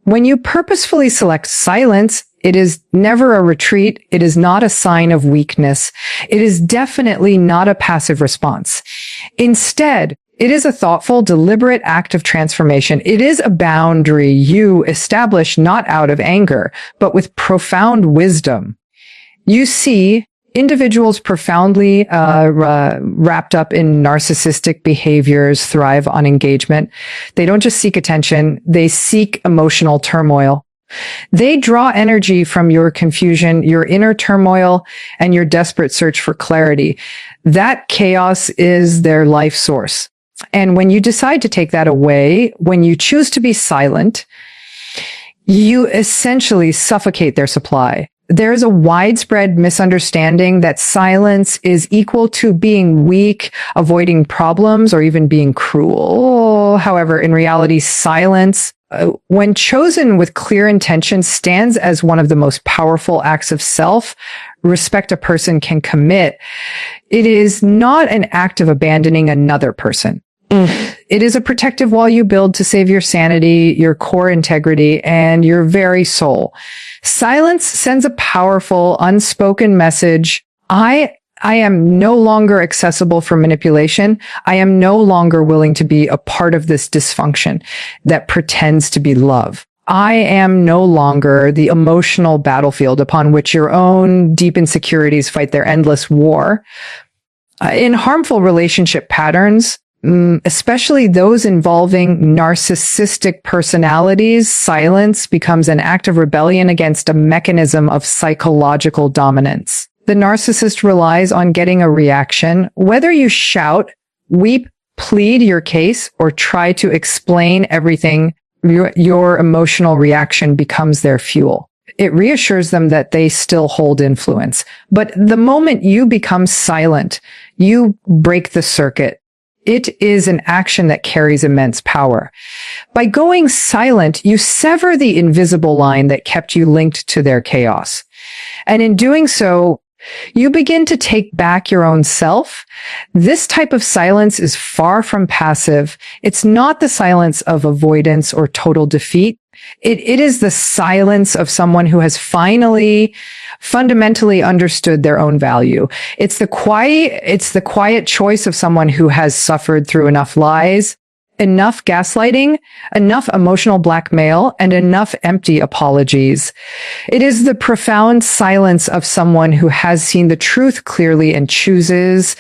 When you purposefully select silence, it is never a retreat. It is not a sign of weakness. It is definitely not a passive response. Instead, it is a thoughtful, deliberate act of transformation. It is a boundary you establish not out of anger, but with profound wisdom. You see, individuals profoundly wrapped up in narcissistic behaviors thrive on engagement. They don't just seek attention, they seek emotional turmoil. They draw energy from your confusion, your inner turmoil, and your desperate search for clarity. That chaos is their life source. And when you decide to take that away, when you choose to be silent, you essentially suffocate their supply. There's a widespread misunderstanding that silence is equal to being weak, avoiding problems, or even being cruel. However, in reality, silence, when chosen with clear intention, stands as one of the most powerful acts of self-respect a person can commit. It is not an act of abandoning another person. It is a protective wall you build to save your sanity, your core integrity, and your very soul. Silence sends a powerful, unspoken message. I am no longer accessible for manipulation. I am no longer willing to be a part of this dysfunction that pretends to be love. I am no longer the emotional battlefield upon which your own deep insecurities fight their endless war. In harmful relationship patterns, especially those involving narcissistic personalities, silence becomes an act of rebellion against a mechanism of psychological dominance. The narcissist relies on getting a reaction. Whether you shout, weep, plead your case, or try to explain everything, your emotional reaction becomes their fuel. It reassures them that they still hold influence. But the moment you become silent, you break the circuit. It is an action that carries immense power. By going silent, you sever the invisible line that kept you linked to their chaos. And in doing so, you begin to take back your own self. This type of silence is far from passive. It's not the silence of avoidance or total defeat. It is the silence of someone who has finally fundamentally understood their own value. It's the quiet choice of someone who has suffered through enough lies, enough gaslighting, enough emotional blackmail, and enough empty apologies. It is the profound silence of someone who has seen the truth clearly and chooses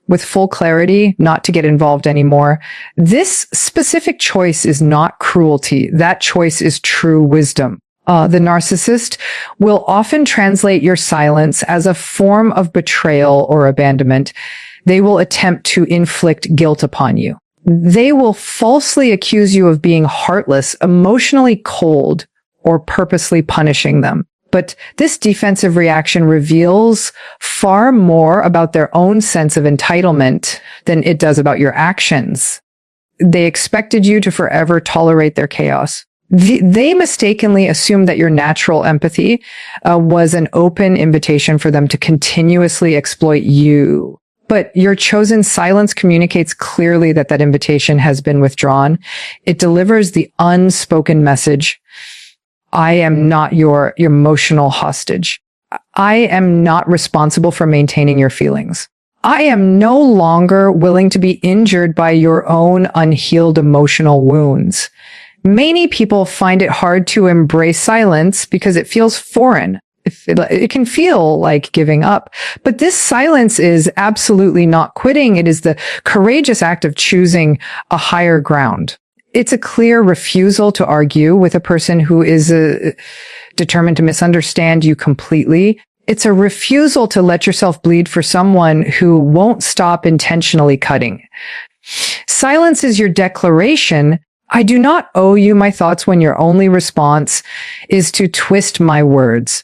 with full clarity not to get involved anymore. This specific choice is not cruelty. That choice is true wisdom. The narcissist will often translate your silence as a form of betrayal or abandonment. They will attempt to inflict guilt upon you. They will falsely accuse you of being heartless, emotionally cold, or purposely punishing them. But this defensive reaction reveals far more about their own sense of entitlement than it does about your actions. They expected you to forever tolerate their chaos. They mistakenly assumed that your natural empathy was an open invitation for them to continuously exploit you. But your chosen silence communicates clearly that that invitation has been withdrawn. It delivers the unspoken message: I am not your emotional hostage. I am not responsible for maintaining your feelings. I am no longer willing to be injured by your own unhealed emotional wounds. Many people find it hard to embrace silence because it feels foreign. It can feel like giving up. But this silence is absolutely not quitting. It is the courageous act of choosing a higher ground. It's a clear refusal to argue with a person who is determined to misunderstand you completely. It's a refusal to let yourself bleed for someone who won't stop intentionally cutting. Silence is your declaration: I do not owe you my thoughts when your only response is to twist my words.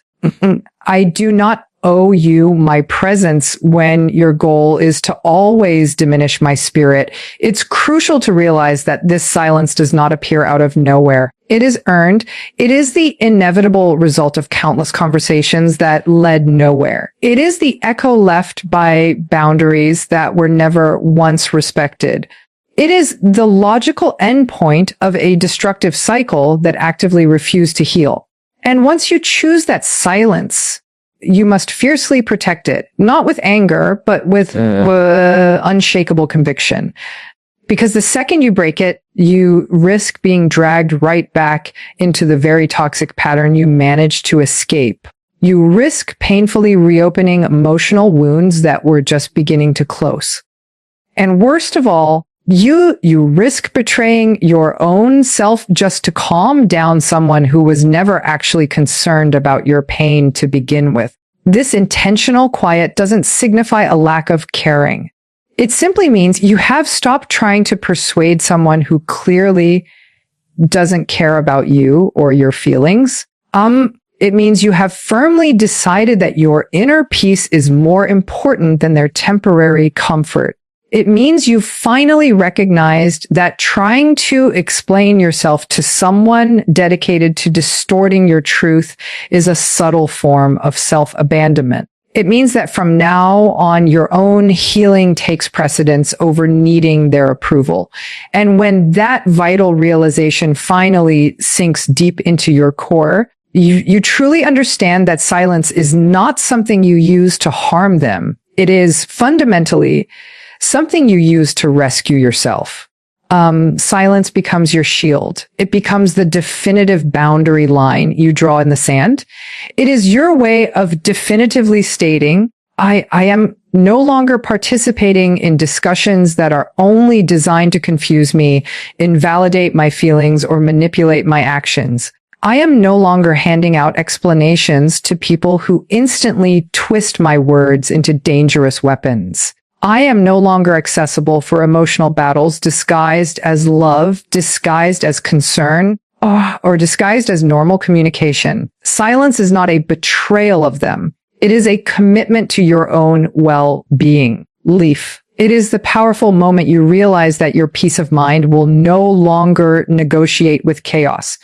I do not owe you my presence when your goal is to always diminish my spirit. It's crucial to realize that this silence does not appear out of nowhere. It is earned. It is the inevitable result of countless conversations that led nowhere. It is the echo left by boundaries that were never once respected. It is the logical endpoint of a destructive cycle that actively refused to heal. And once you choose that silence, you must fiercely protect it, not with anger, but with unshakable conviction. Because the second you break it, you risk being dragged right back into the very toxic pattern you managed to escape. You risk painfully reopening emotional wounds that were just beginning to close. And worst of all, you risk betraying your own self just to calm down someone who was never actually concerned about your pain to begin with. This intentional quiet doesn't signify a lack of caring. It simply means you have stopped trying to persuade someone who clearly doesn't care about you or your feelings. It means you have firmly decided that your inner peace is more important than their temporary comfort. It means you've finally recognized that trying to explain yourself to someone dedicated to distorting your truth is a subtle form of self-abandonment. It means that from now on, your own healing takes precedence over needing their approval. And when that vital realization finally sinks deep into your core, you truly understand that silence is not something you use to harm them. It is fundamentally something you use to rescue yourself. Silence becomes your shield. It becomes the definitive boundary line you draw in the sand. It is your way of definitively stating, I am no longer participating in discussions that are only designed to confuse me, invalidate my feelings, or manipulate my actions. I am no longer handing out explanations to people who instantly twist my words into dangerous weapons. I am no longer accessible for emotional battles disguised as love, disguised as concern, or disguised as normal communication. Silence is not a betrayal of them. It is a commitment to your own well-being. Leaf. It is the powerful moment you realize that your peace of mind will no longer negotiate with chaos.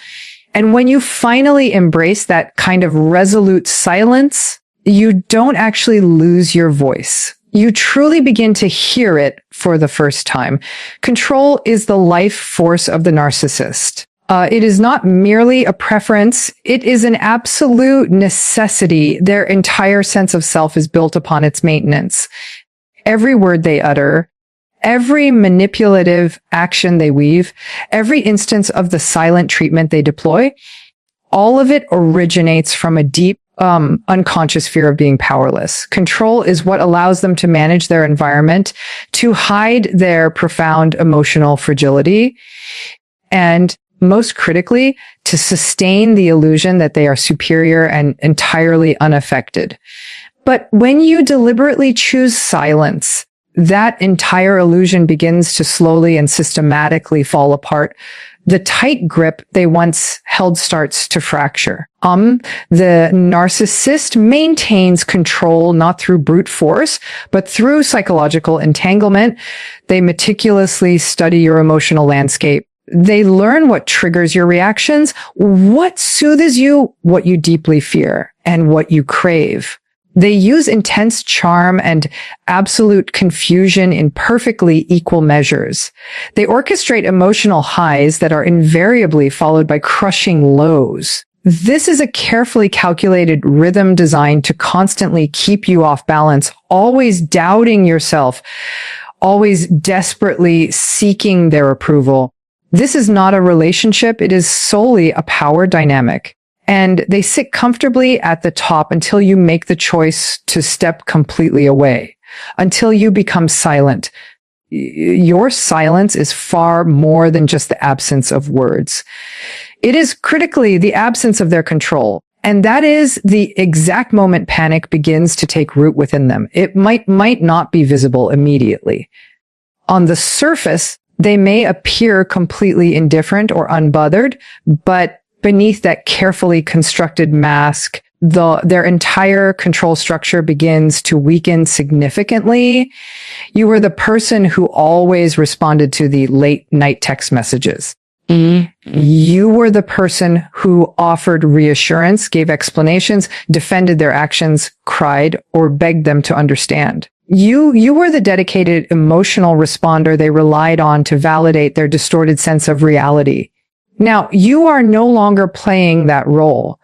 And when you finally embrace that kind of resolute silence, you don't actually lose your voice. You truly begin to hear it for the first time. Control is the life force of the narcissist. It is not merely a preference. It is an absolute necessity. Their entire sense of self is built upon its maintenance. Every word they utter, every manipulative action they weave, every instance of the silent treatment they deploy, all of it originates from a deep, unconscious fear of being powerless. Control is what allows them to manage their environment, to hide their profound emotional fragility, and most critically, to sustain the illusion that they are superior and entirely unaffected. But when you deliberately choose silence, that entire illusion begins to slowly and systematically fall apart. The tight grip they once held starts to fracture. The narcissist maintains control not through brute force, but through psychological entanglement. They meticulously study your emotional landscape. They learn what triggers your reactions, what soothes you, what you deeply fear, and what you crave. They use intense charm and absolute confusion in perfectly equal measures. They orchestrate emotional highs that are invariably followed by crushing lows. This is a carefully calculated rhythm designed to constantly keep you off balance, always doubting yourself, always desperately seeking their approval. This is not a relationship. It is solely a power dynamic. And they sit comfortably at the top until you make the choice to step completely away, until you become silent. Your silence is far more than just the absence of words. It is critically the absence of their control. And that is the exact moment panic begins to take root within them. It might not be visible immediately. On the surface, they may appear completely indifferent or unbothered, but beneath that carefully constructed mask, their entire control structure begins to weaken significantly. You were the person who always responded to the late night text messages. You were the person who offered reassurance, gave explanations, defended their actions, cried, or begged them to understand. You were the dedicated emotional responder they relied on to validate their distorted sense of reality. Now, you are no longer playing that role.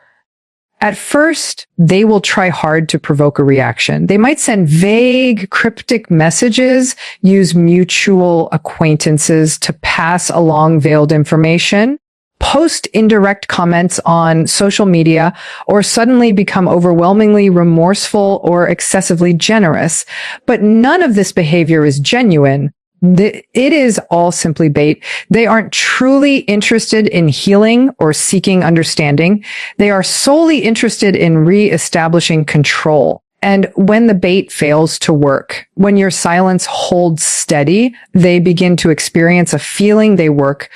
At first, they will try hard to provoke a reaction. They might send vague, cryptic messages, use mutual acquaintances to pass along veiled information, post indirect comments on social media, or suddenly become overwhelmingly remorseful or excessively generous. But none of this behavior is genuine. It is all simply bait. They aren't truly interested in healing or seeking understanding. They are solely interested in re-establishing control. And when the bait fails to work, when your silence holds steady, they begin to experience a feeling they work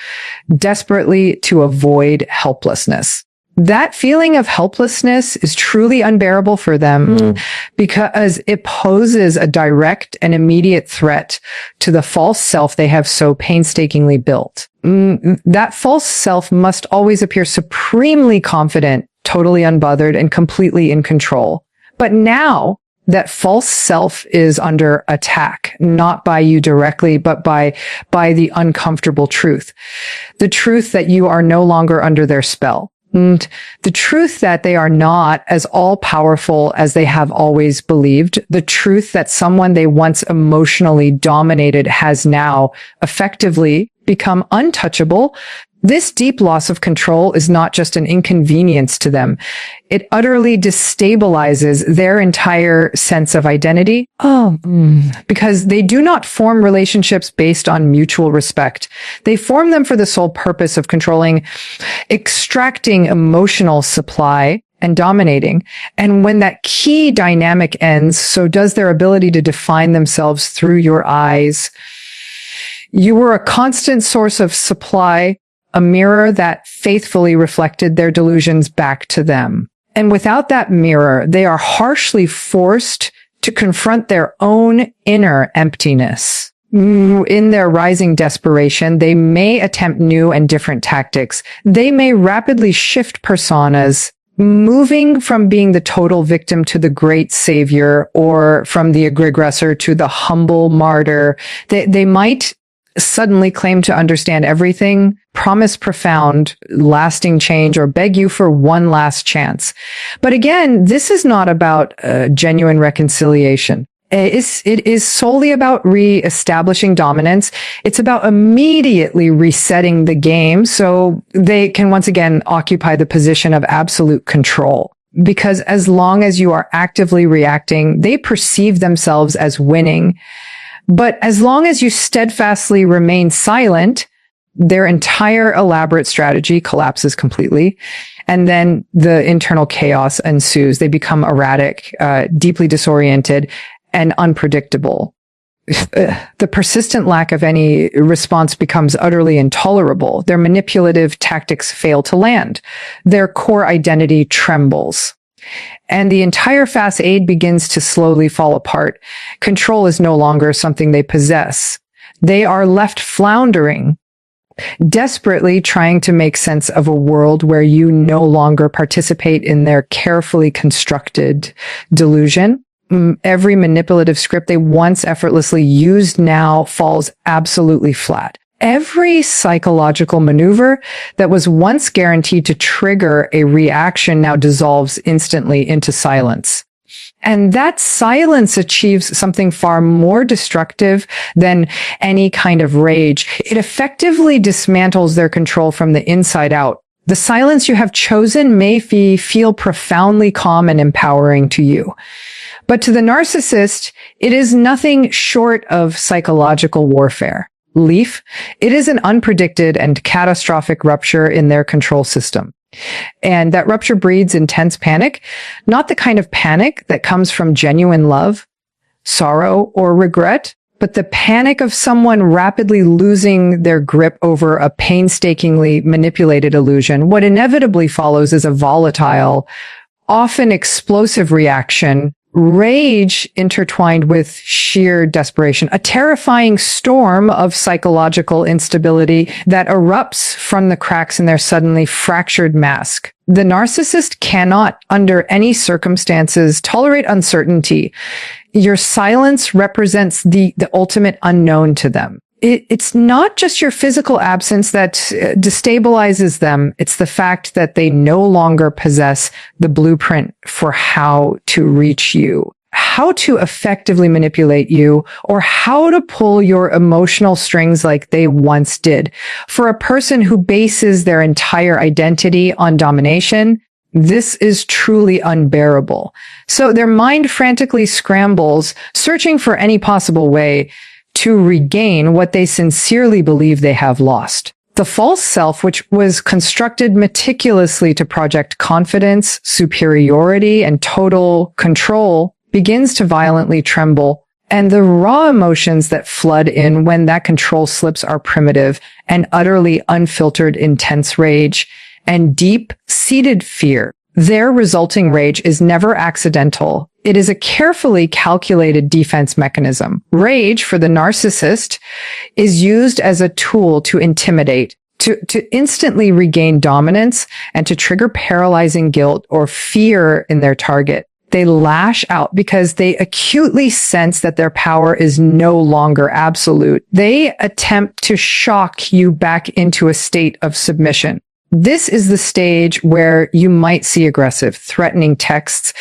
desperately to avoid helplessness. That feeling of helplessness is truly unbearable for them because it poses a direct and immediate threat to the false self they have so painstakingly built. That false self must always appear supremely confident, totally unbothered, and completely in control. But now that false self is under attack, not by you directly, but by the uncomfortable truth. The truth that you are no longer under their spell. And the truth that they are not as all-powerful as they have always believed. The truth that someone they once emotionally dominated has now effectively become untouchable. This deep loss of control is not just an inconvenience to them. It utterly destabilizes their entire sense of identity. Because they do not form relationships based on mutual respect. They form them for the sole purpose of controlling, extracting emotional supply, and dominating. And when that key dynamic ends, so does their ability to define themselves through your eyes. You were a constant source of supply, a mirror that faithfully reflected their delusions back to them. And without that mirror, they are harshly forced to confront their own inner emptiness. In their rising desperation, they may attempt new and different tactics. They may rapidly shift personas, moving from being the total victim to the great savior, or from the aggressor to the humble martyr. They might suddenly claim to understand everything, promise profound, lasting change, or beg you for one last chance. But again, this is not about genuine reconciliation. It is solely about re-establishing dominance. It's about immediately resetting the game so they can once again occupy the position of absolute control. Because as long as you are actively reacting, they perceive themselves as winning. But as long as you steadfastly remain silent, their entire elaborate strategy collapses completely. And then the internal chaos ensues. They become erratic, deeply disoriented, and unpredictable. The persistent lack of any response becomes utterly intolerable. Their manipulative tactics fail to land. Their core identity trembles. And the entire facade begins to slowly fall apart. Control is no longer something they possess. They are left floundering, desperately trying to make sense of a world where you no longer participate in their carefully constructed delusion. Every manipulative script they once effortlessly used now falls absolutely flat. Every psychological maneuver that was once guaranteed to trigger a reaction now dissolves instantly into silence. And that silence achieves something far more destructive than any kind of rage. It effectively dismantles their control from the inside out. The silence you have chosen may feel profoundly calm and empowering to you. But to the narcissist, it is nothing short of psychological warfare. Leaf, it is an unpredicted and catastrophic rupture in their control system. And that rupture breeds intense panic, not the kind of panic that comes from genuine love, sorrow, or regret, but the panic of someone rapidly losing their grip over a painstakingly manipulated illusion. What inevitably follows is a volatile, often explosive reaction, rage intertwined with sheer desperation, a terrifying storm of psychological instability that erupts from the cracks in their suddenly fractured mask. The narcissist cannot, under any circumstances, tolerate uncertainty. Your silence represents the ultimate unknown to them. It's not just your physical absence that destabilizes them. It's the fact that they no longer possess the blueprint for how to reach you, how to effectively manipulate you, or how to pull your emotional strings like they once did. For a person who bases their entire identity on domination, this is truly unbearable. So their mind frantically scrambles, searching for any possible way to regain what they sincerely believe they have lost. The false self, which was constructed meticulously to project confidence, superiority, and total control, begins to violently tremble. And the raw emotions that flood in when that control slips are primitive and utterly unfiltered intense rage and deep-seated fear. Their resulting rage is never accidental. It is a carefully calculated defense mechanism. Rage, for the narcissist, is used as a tool to intimidate, to instantly regain dominance, and to trigger paralyzing guilt or fear in their target. They lash out because they acutely sense that their power is no longer absolute. They attempt to shock you back into a state of submission. This is the stage where you might see aggressive, threatening texts,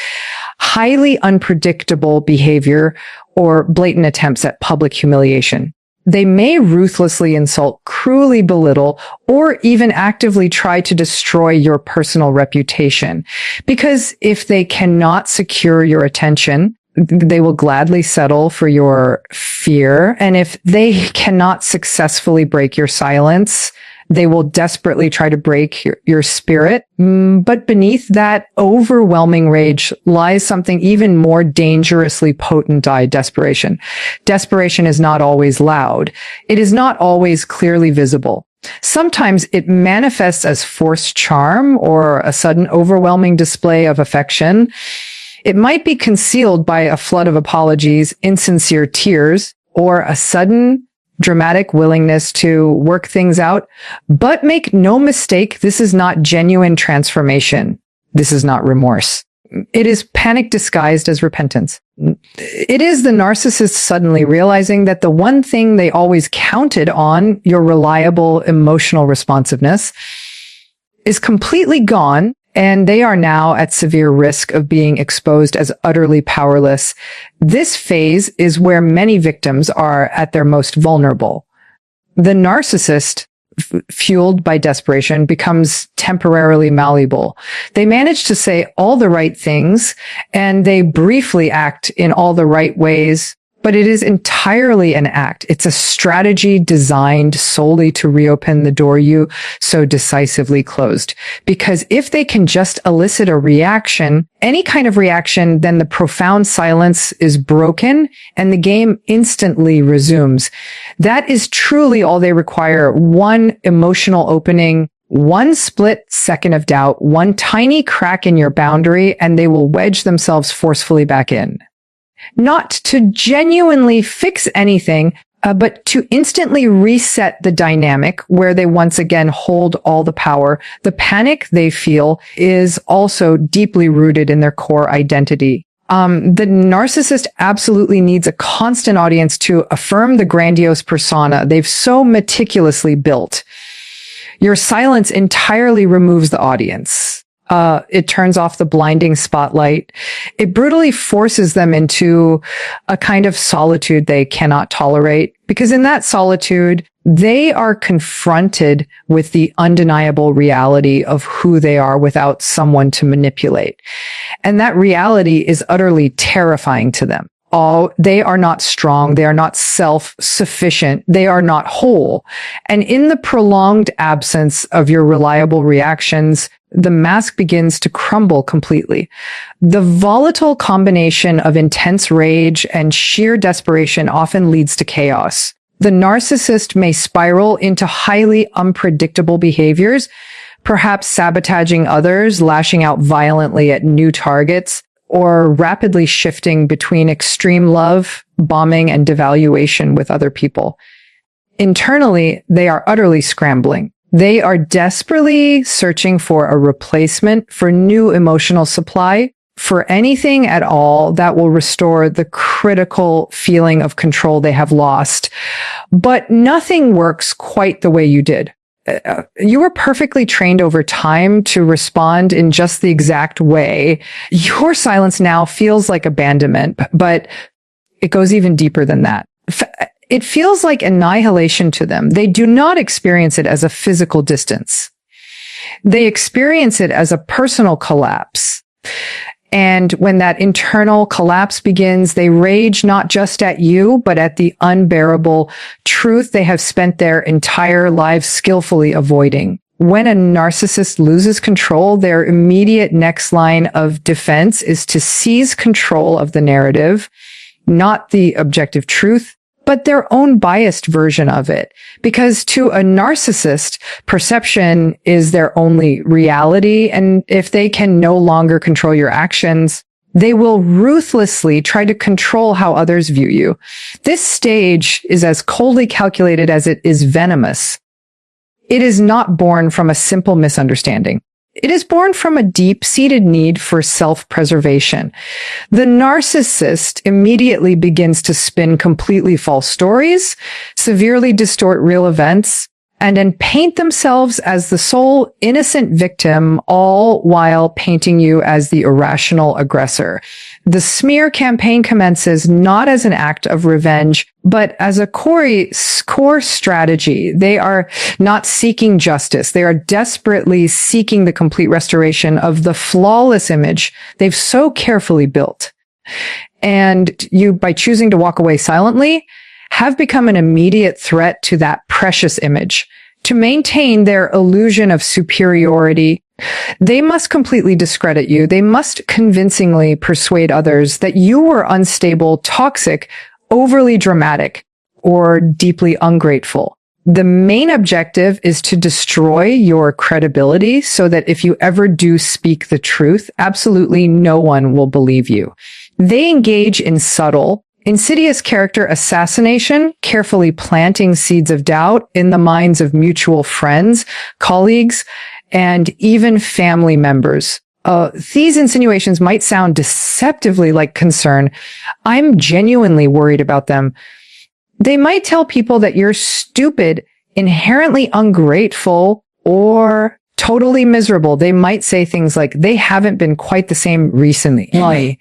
highly unpredictable behavior, or blatant attempts at public humiliation. They may ruthlessly insult, cruelly belittle, or even actively try to destroy your personal reputation. Because if they cannot secure your attention, they will gladly settle for your fear. And if they cannot successfully break your silence, they will desperately try to break your spirit. But beneath that overwhelming rage lies something even more dangerously potent, desperation. Desperation is not always loud. It is not always clearly visible. Sometimes it manifests as forced charm or a sudden overwhelming display of affection. It might be concealed by a flood of apologies, insincere tears, or a sudden dramatic willingness to work things out. But make no mistake, this is not genuine transformation. This is not remorse. It is panic disguised as repentance. It is the narcissist suddenly realizing that the one thing they always counted on, your reliable emotional responsiveness, is completely gone. And they are now at severe risk of being exposed as utterly powerless. This phase is where many victims are at their most vulnerable. The narcissist, fueled by desperation, becomes temporarily malleable. They manage to say all the right things, and they briefly act in all the right ways, but it is entirely an act. It's a strategy designed solely to reopen the door you so decisively closed. Because if they can just elicit a reaction, any kind of reaction, then the profound silence is broken and the game instantly resumes. That is truly all they require. One emotional opening, one split second of doubt, one tiny crack in your boundary, and they will wedge themselves forcefully back in. Not to genuinely fix anything, but to instantly reset the dynamic where they once again hold all the power. The panic they feel is also deeply rooted in their core identity. The narcissist absolutely needs a constant audience to affirm the grandiose persona they've so meticulously built. Your silence entirely removes the audience. It turns off the blinding spotlight. It brutally forces them into a kind of solitude they cannot tolerate, because in that solitude, they are confronted with the undeniable reality of who they are without someone to manipulate. And that reality is utterly terrifying to them. They are not strong. They are not self-sufficient. They are not whole. And in the prolonged absence of your reliable reactions, the mask begins to crumble completely. The volatile combination of intense rage and sheer desperation often leads to chaos. The narcissist may spiral into highly unpredictable behaviors, perhaps sabotaging others, lashing out violently at new targets, or rapidly shifting between extreme love, bombing, and devaluation with other people. Internally, they are utterly scrambling. They are desperately searching for a replacement, for new emotional supply, for anything at all that will restore the critical feeling of control they have lost. But nothing works quite the way you did. You were perfectly trained over time to respond in just the exact way. Your silence now feels like abandonment, but it goes even deeper than that. It feels like annihilation to them. They do not experience it as a physical distance. They experience it as a personal collapse. And when that internal collapse begins, they rage not just at you, but at the unbearable truth they have spent their entire lives skillfully avoiding. When a narcissist loses control, their immediate next line of defense is to seize control of the narrative, not the objective truth, but their own biased version of it. Because to a narcissist, perception is their only reality. And if they can no longer control your actions, they will ruthlessly try to control how others view you. This stage is as coldly calculated as it is venomous. It is not born from a simple misunderstanding. It is born from a deep-seated need for self-preservation. The narcissist immediately begins to spin completely false stories, severely distort real events, and then paint themselves as the sole innocent victim, all while painting you as the irrational aggressor. The smear campaign commences not as an act of revenge, but as a core strategy. They are not seeking justice. They are desperately seeking the complete restoration of the flawless image they've so carefully built. And you, by choosing to walk away silently, have become an immediate threat to that precious image. To maintain their illusion of superiority, they must completely discredit you. They must convincingly persuade others that you were unstable, toxic, overly dramatic, or deeply ungrateful. The main objective is to destroy your credibility so that if you ever do speak the truth, absolutely no one will believe you. They engage in subtle, insidious character assassination, carefully planting seeds of doubt in the minds of mutual friends, colleagues, and even family members. These insinuations might sound deceptively like concern. I'm genuinely worried about them. They might tell people that you're stupid, inherently ungrateful, or totally miserable. They might say things like, they haven't been quite the same recently.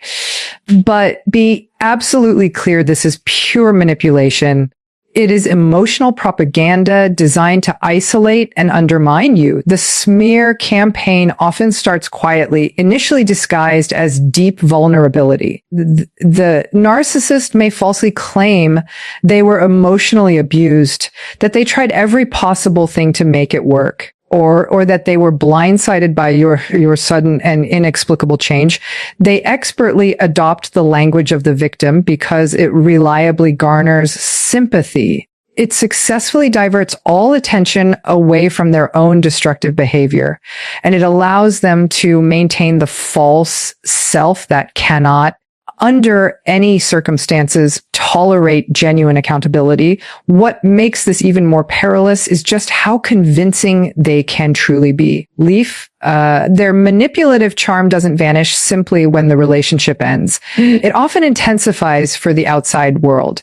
But be absolutely clear, this is pure manipulation. It is emotional propaganda designed to isolate and undermine you. The smear campaign often starts quietly, initially disguised as deep vulnerability. The narcissist may falsely claim they were emotionally abused, that they tried every possible thing to make it work, or that they were blindsided by your sudden and inexplicable change. They expertly adopt the language of the victim because it reliably garners sympathy. It successfully diverts all attention away from their own destructive behavior, and it allows them to maintain the false self that cannot, under any circumstances, tolerate genuine accountability. What makes this even more perilous is just how convincing they can truly be. Leaf, their manipulative charm doesn't vanish simply when the relationship ends. It often intensifies for the outside world.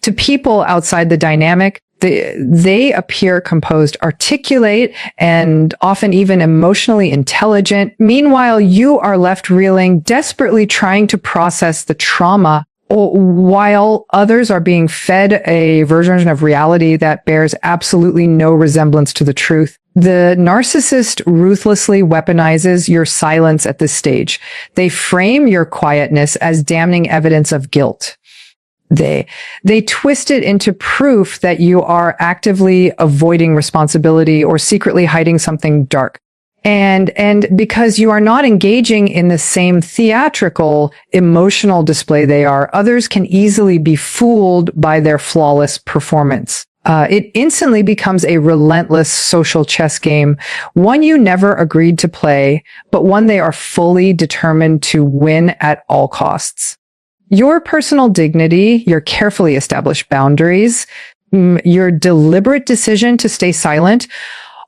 To people outside the dynamic, they appear composed, articulate, and often even emotionally intelligent. Meanwhile, you are left reeling, desperately trying to process the trauma, while others are being fed a version of reality that bears absolutely no resemblance to the truth. The narcissist ruthlessly weaponizes your silence at this stage. They frame your quietness as damning evidence of guilt. They twist it into proof that you are actively avoiding responsibility or secretly hiding something dark. And because you are not engaging in the same theatrical, emotional display they are, others can easily be fooled by their flawless performance. It instantly becomes a relentless social chess game, one you never agreed to play, but one they are fully determined to win at all costs. Your personal dignity, your carefully established boundaries, your deliberate decision to stay silent,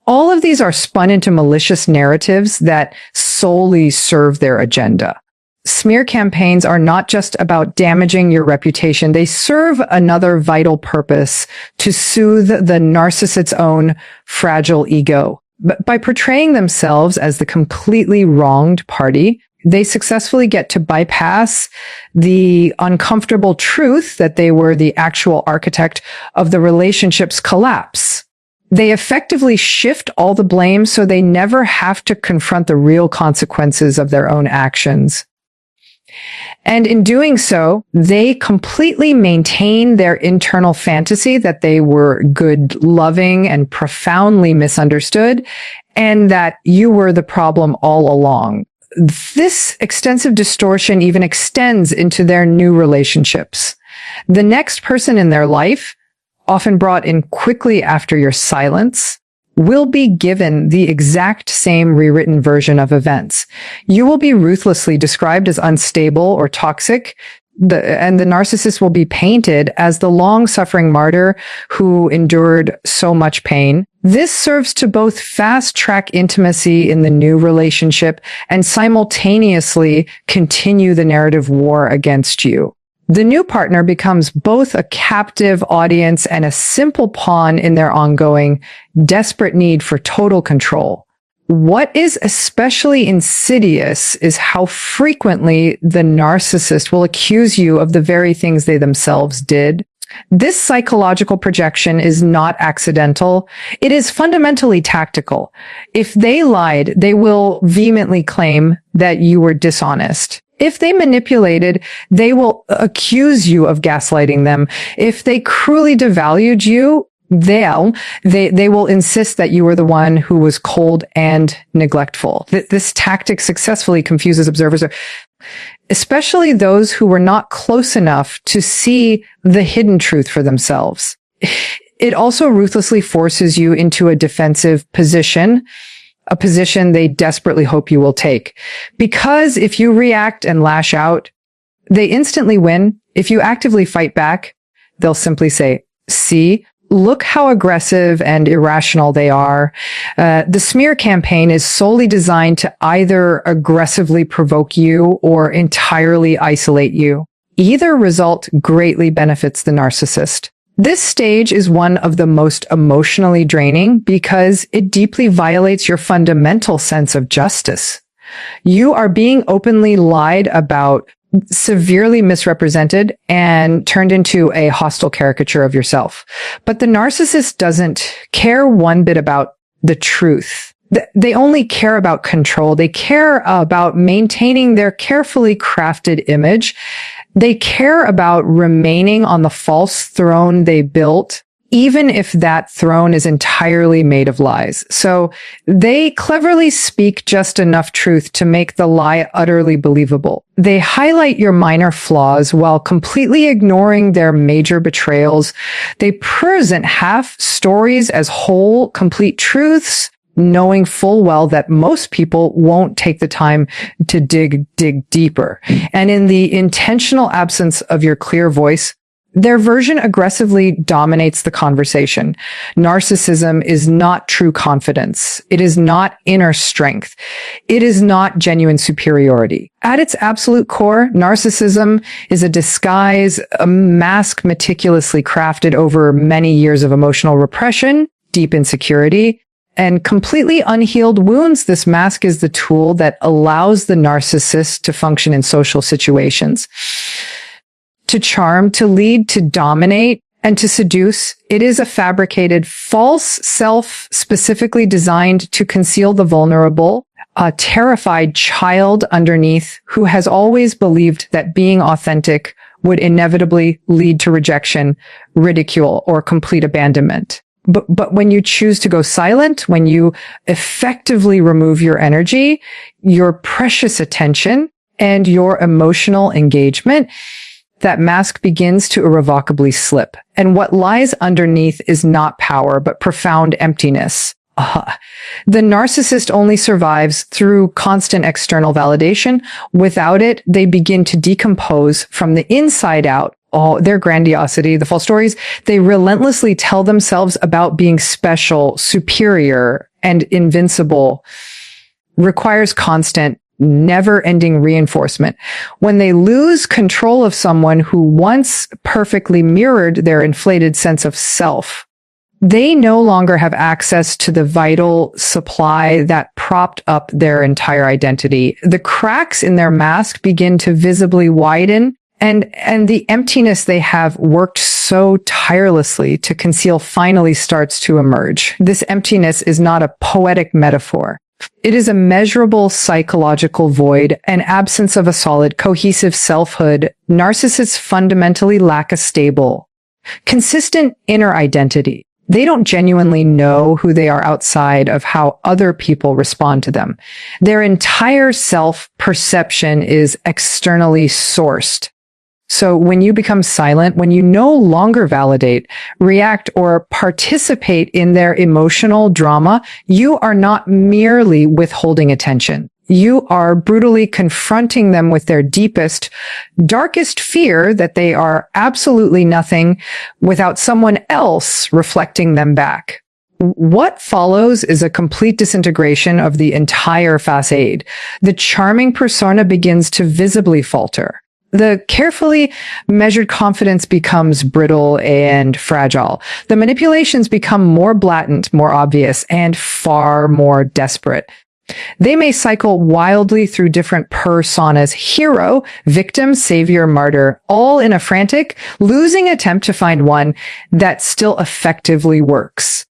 all of these are spun into malicious narratives that solely serve their agenda. Smear campaigns are not just about damaging your reputation. They serve another vital purpose: to soothe the narcissist's own fragile ego. But by portraying themselves as the completely wronged party, they successfully get to bypass the uncomfortable truth that they were the actual architect of the relationship's collapse. They effectively shift all the blame so they never have to confront the real consequences of their own actions. And in doing so, they completely maintain their internal fantasy that they were good, loving, and profoundly misunderstood, and that you were the problem all along. This extensive distortion even extends into their new relationships. The next person in their life, often brought in quickly after your silence, will be given the exact same rewritten version of events. You will be ruthlessly described as unstable or toxic, and the narcissist will be painted as the long-suffering martyr who endured so much pain. This serves to both fast-track intimacy in the new relationship and simultaneously continue the narrative war against you. The new partner becomes both a captive audience and a simple pawn in their ongoing, desperate need for total control. What is especially insidious is how frequently the narcissist will accuse you of the very things they themselves did. This psychological projection is not accidental. It is fundamentally tactical. If they lied, they will vehemently claim that you were dishonest. If they manipulated, they will accuse you of gaslighting them. If they cruelly devalued you, they will insist that you were the one who was cold and neglectful. This tactic successfully confuses observers, especially those who were not close enough to see the hidden truth for themselves. It also ruthlessly forces you into a defensive position, a position they desperately hope you will take. Because if you react and lash out, they instantly win. If you actively fight back, they'll simply say, "See, look how aggressive and irrational they are." The smear campaign is solely designed to either aggressively provoke you or entirely isolate you. Either result greatly benefits the narcissist. This stage is one of the most emotionally draining because it deeply violates your fundamental sense of justice. You are being openly lied about, severely misrepresented, and turned into a hostile caricature of yourself. But the narcissist doesn't care one bit about the truth. They only care about control. They care about maintaining their carefully crafted image. They care about remaining on the false throne they built, even if that throne is entirely made of lies. So they cleverly speak just enough truth to make the lie utterly believable. They highlight your minor flaws while completely ignoring their major betrayals. They present half stories as whole, complete truths, knowing full well that most people won't take the time to dig deeper. And in the intentional absence of your clear voice, their version aggressively dominates the conversation. Narcissism is not true confidence. It is not inner strength. It is not genuine superiority. At its absolute core, narcissism is a disguise, a mask meticulously crafted over many years of emotional repression, deep insecurity, and completely unhealed wounds. This mask is the tool that allows the narcissist to function in social situations, to charm, to lead, to dominate, and to seduce. It is a fabricated false self specifically designed to conceal the vulnerable, a terrified child underneath who has always believed that being authentic would inevitably lead to rejection, ridicule, or complete abandonment. But when you choose to go silent, when you effectively remove your energy, your precious attention, and your emotional engagement, that mask begins to irrevocably slip. And what lies underneath is not power, but profound emptiness. The narcissist only survives through constant external validation. Without it, they begin to decompose from the inside out, their grandiosity, the false stories, they relentlessly tell themselves about being special, superior, and invincible, requires constant, never-ending reinforcement. When they lose control of someone who once perfectly mirrored their inflated sense of self, they no longer have access to the vital supply that propped up their entire identity. The cracks in their mask begin to visibly widen, and the emptiness they have worked so tirelessly to conceal finally starts to emerge. This emptiness is not a poetic metaphor. It is a measurable psychological void, an absence of a solid, cohesive selfhood. Narcissists fundamentally lack a stable, consistent inner identity. They don't genuinely know who they are outside of how other people respond to them. Their entire self-perception is externally sourced. So when you become silent, when you no longer validate, react, or participate in their emotional drama, you are not merely withholding attention. You are brutally confronting them with their deepest, darkest fear that they are absolutely nothing without someone else reflecting them back. What follows is a complete disintegration of the entire facade. The charming persona begins to visibly falter. The carefully measured confidence becomes brittle and fragile. The manipulations become more blatant, more obvious, and far more desperate. They may cycle wildly through different personas: hero, victim, savior, martyr, all in a frantic, losing attempt to find one that still effectively works.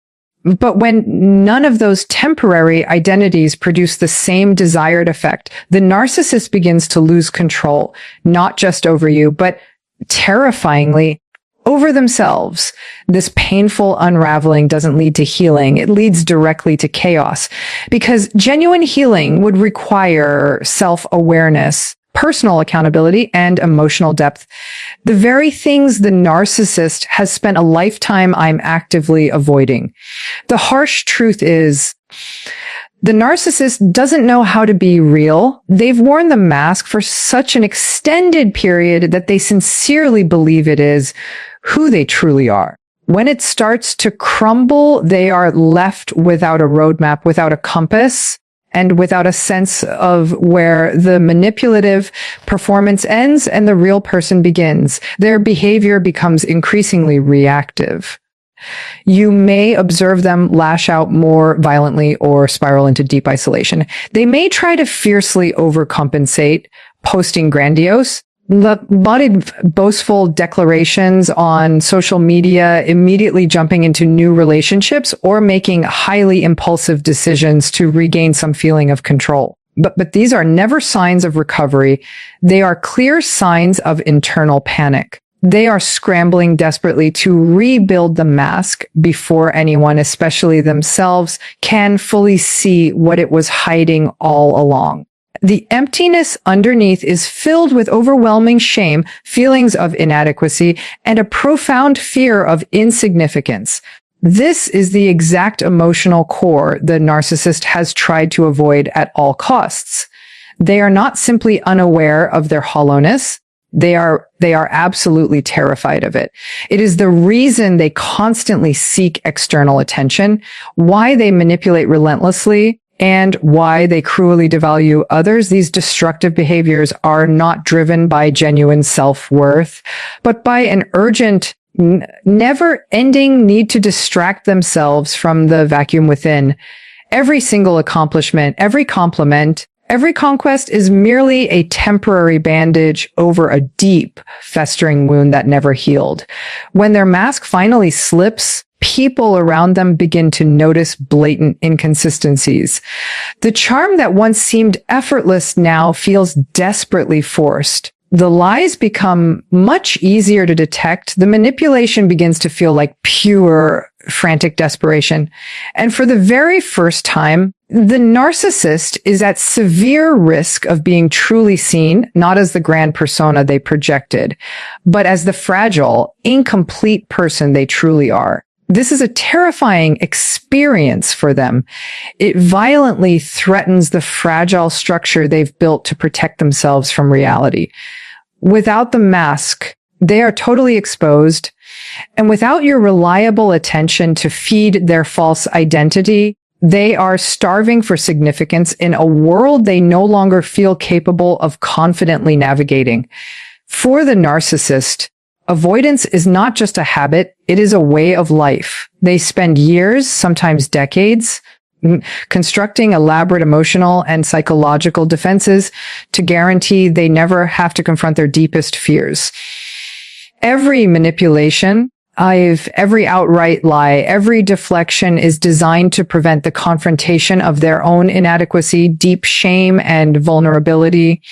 But when none of those temporary identities produce the same desired effect, the narcissist begins to lose control, not just over you, but terrifyingly over themselves. This painful unraveling doesn't lead to healing. It leads directly to chaos, because genuine healing would require self-awareness, personal accountability, and emotional depth. The very things the narcissist has spent a lifetime I'm actively avoiding. The harsh truth is, the narcissist doesn't know how to be real. They've worn the mask for such an extended period that they sincerely believe it is who they truly are. When it starts to crumble, they are left without a roadmap, without a compass, and without a sense of where the manipulative performance ends and the real person begins. Their behavior becomes increasingly reactive. You may observe them lash out more violently or spiral into deep isolation. They may try to fiercely overcompensate, posting grandiose, lauded boastful declarations on social media, immediately jumping into new relationships, or making highly impulsive decisions to regain some feeling of control. But these are never signs of recovery. They are clear signs of internal panic. They are scrambling desperately to rebuild the mask before anyone, especially themselves, can fully see what it was hiding all along. The emptiness underneath is filled with overwhelming shame, feelings of inadequacy, and a profound fear of insignificance. This is the exact emotional core the narcissist has tried to avoid at all costs. They are not simply unaware of their hollowness. They are absolutely terrified of it. It is the reason they constantly seek external attention, why they manipulate relentlessly, and why they cruelly devalue others. These destructive behaviors are not driven by genuine self-worth, but by an urgent, never-ending need to distract themselves from the vacuum within. Every single accomplishment, every compliment, every conquest is merely a temporary bandage over a deep, festering wound that never healed. When their mask finally slips, people around them begin to notice blatant inconsistencies. The charm that once seemed effortless now feels desperately forced. The lies become much easier to detect. The manipulation begins to feel like pure, frantic desperation. And for the very first time, the narcissist is at severe risk of being truly seen, not as the grand persona they projected, but as the fragile, incomplete person they truly are. This is a terrifying experience for them. It violently threatens the fragile structure they've built to protect themselves from reality. Without the mask, They are totally exposed. And without your reliable attention to feed their false identity, they are starving for significance in a world they no longer feel capable of confidently navigating. For the narcissist, avoidance is not just a habit, it is a way of life. They spend years, sometimes decades, constructing elaborate emotional and psychological defenses to guarantee they never have to confront their deepest fears. Every manipulation, every outright lie, every deflection is designed to prevent the confrontation of their own inadequacy, deep shame, and vulnerability.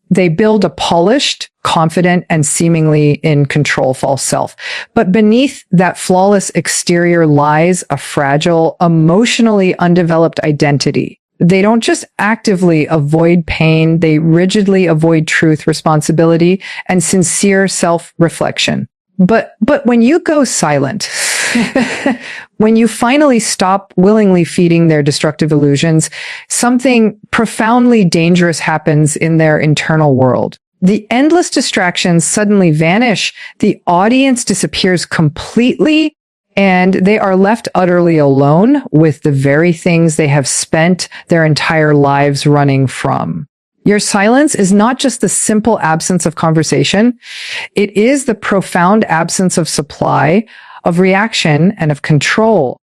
They build a polished, confident, and seemingly in control false self. But beneath that flawless exterior lies a fragile, emotionally undeveloped identity. They don't just actively avoid pain, they rigidly avoid truth, responsibility, and sincere self-reflection. But when you go silent, when you finally stop willingly feeding their destructive illusions, something profoundly dangerous happens in their internal world. The endless distractions suddenly vanish, the audience disappears completely, and they are left utterly alone with the very things they have spent their entire lives running from. Your silence is not just the simple absence of conversation. It is the profound absence of supply, of reaction, and of control.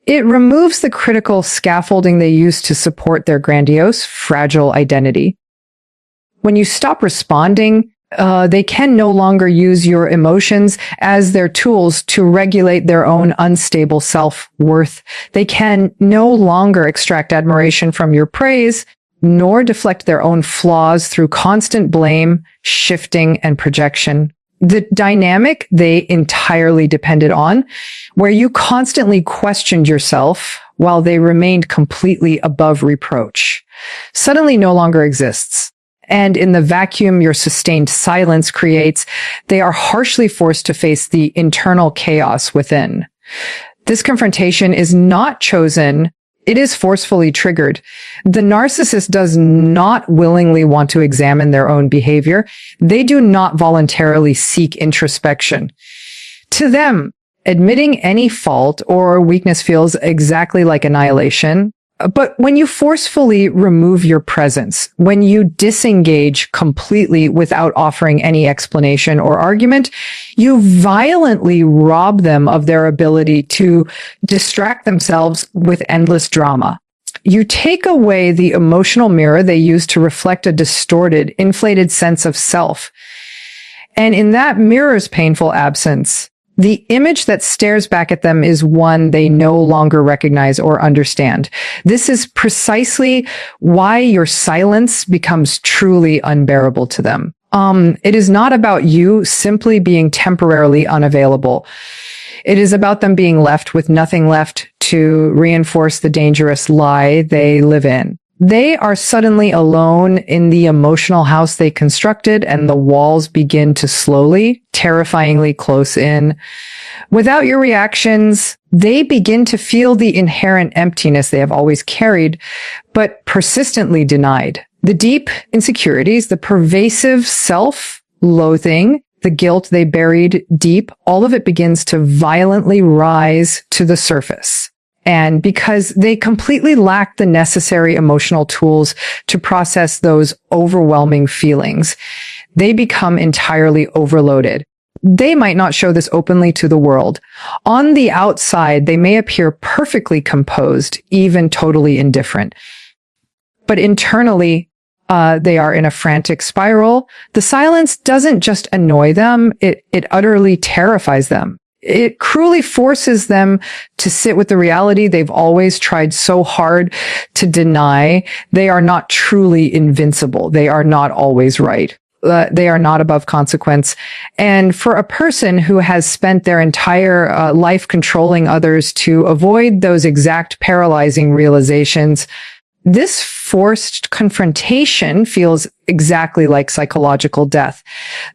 It removes the critical scaffolding they use to support their grandiose, fragile identity. When you stop responding, they can no longer use your emotions as their tools to regulate their own unstable self-worth. They can no longer extract admiration from your praise, nor deflect their own flaws through constant blame, shifting, and projection. The dynamic they entirely depended on, where you constantly questioned yourself while they remained completely above reproach, suddenly no longer exists. And in the vacuum your sustained silence creates, they are harshly forced to face the internal chaos within. This confrontation is not chosen. It is forcefully triggered. The narcissist does not willingly want to examine their own behavior. They do not voluntarily seek introspection. To them, admitting any fault or weakness feels exactly like annihilation. But when you forcefully remove your presence, when you disengage completely without offering any explanation or argument, you violently rob them of their ability to distract themselves with endless drama. You take away the emotional mirror they use to reflect a distorted, inflated sense of self. And in that mirror's painful absence, the image that stares back at them is one they no longer recognize or understand. This is precisely why your silence becomes truly unbearable to them. It is not about you simply being temporarily unavailable. It is about them being left with nothing left to reinforce the dangerous lie they live in. They are suddenly alone in the emotional house they constructed, and the walls begin to slowly, terrifyingly close in. Without your reactions, they begin to feel the inherent emptiness they have always carried, but persistently denied. The deep insecurities, the pervasive self-loathing, the guilt they buried deep, all of it begins to violently rise to the surface. And because they completely lack the necessary emotional tools to process those overwhelming feelings, they become entirely overloaded. They might not show this openly to the world. On the outside, they may appear perfectly composed, even totally indifferent. But internally, they are in a frantic spiral. The silence doesn't just annoy them, it utterly terrifies them. It cruelly forces them to sit with the reality they've always tried so hard to deny. They are not truly invincible. They are not always right. They are not above consequence. And for a person who has spent their entire life controlling others to avoid those exact paralyzing realizations, this forced confrontation feels exactly like psychological death.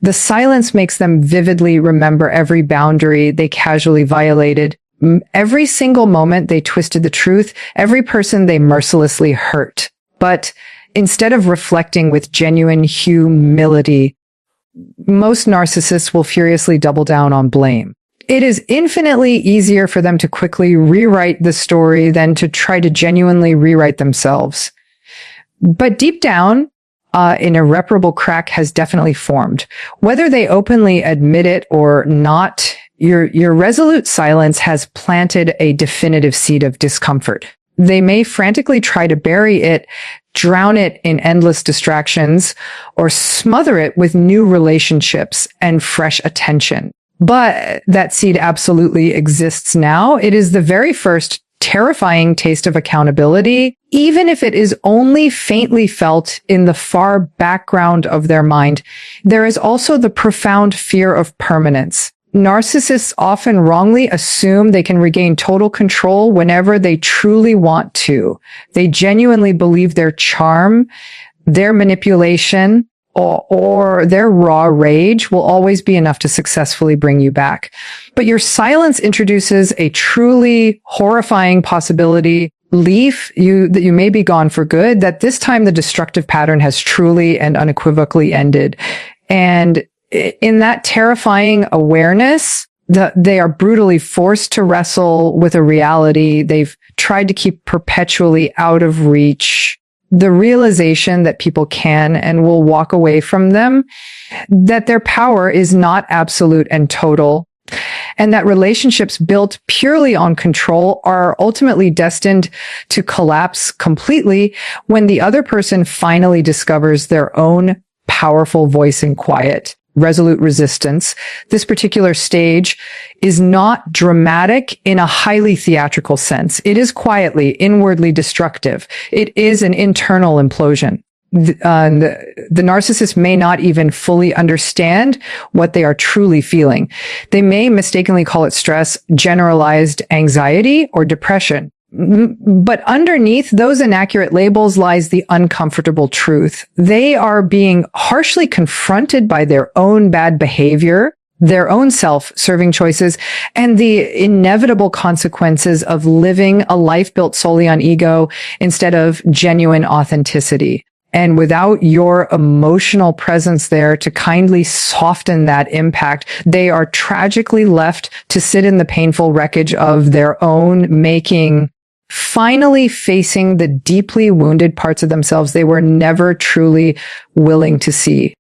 The silence makes them vividly remember every boundary they casually violated, every single moment they twisted the truth, every person they mercilessly hurt. But instead of reflecting with genuine humility, most narcissists will furiously double down on blame. It is infinitely easier for them to quickly rewrite the story than to try to genuinely rewrite themselves. But deep down, an irreparable crack has definitely formed. Whether they openly admit it or not, your resolute silence has planted a definitive seed of discomfort. They may frantically try to bury it, drown it in endless distractions, or smother it with new relationships and fresh attention. But that seed absolutely exists now. It is the very first terrifying taste of accountability, even if it is only faintly felt in the far background of their mind. There is also the profound fear of permanence. Narcissists often wrongly assume they can regain total control whenever they truly want to. They genuinely believe their charm, their manipulation, or their raw rage will always be enough to successfully bring you back. But your silence introduces a truly horrifying possibility. That you may be gone for good, that this time the destructive pattern has truly and unequivocally ended. And in that terrifying awareness, they are brutally forced to wrestle with a reality they've tried to keep perpetually out of reach. The realization that people can and will walk away from them, that their power is not absolute and total, and that relationships built purely on control are ultimately destined to collapse completely when the other person finally discovers their own powerful voice in quiet. Resolute resistance. This particular stage is not dramatic in a highly theatrical sense. It is quietly, inwardly destructive. It is an internal implosion. The narcissist may not even fully understand what they are truly feeling. They may mistakenly call it stress, generalized anxiety, or depression. But underneath those inaccurate labels lies the uncomfortable truth. They are being harshly confronted by their own bad behavior, their own self-serving choices, and the inevitable consequences of living a life built solely on ego instead of genuine authenticity. And without your emotional presence there to kindly soften that impact, they are tragically left to sit in the painful wreckage of their own making, finally facing the deeply wounded parts of themselves they were never truly willing to see.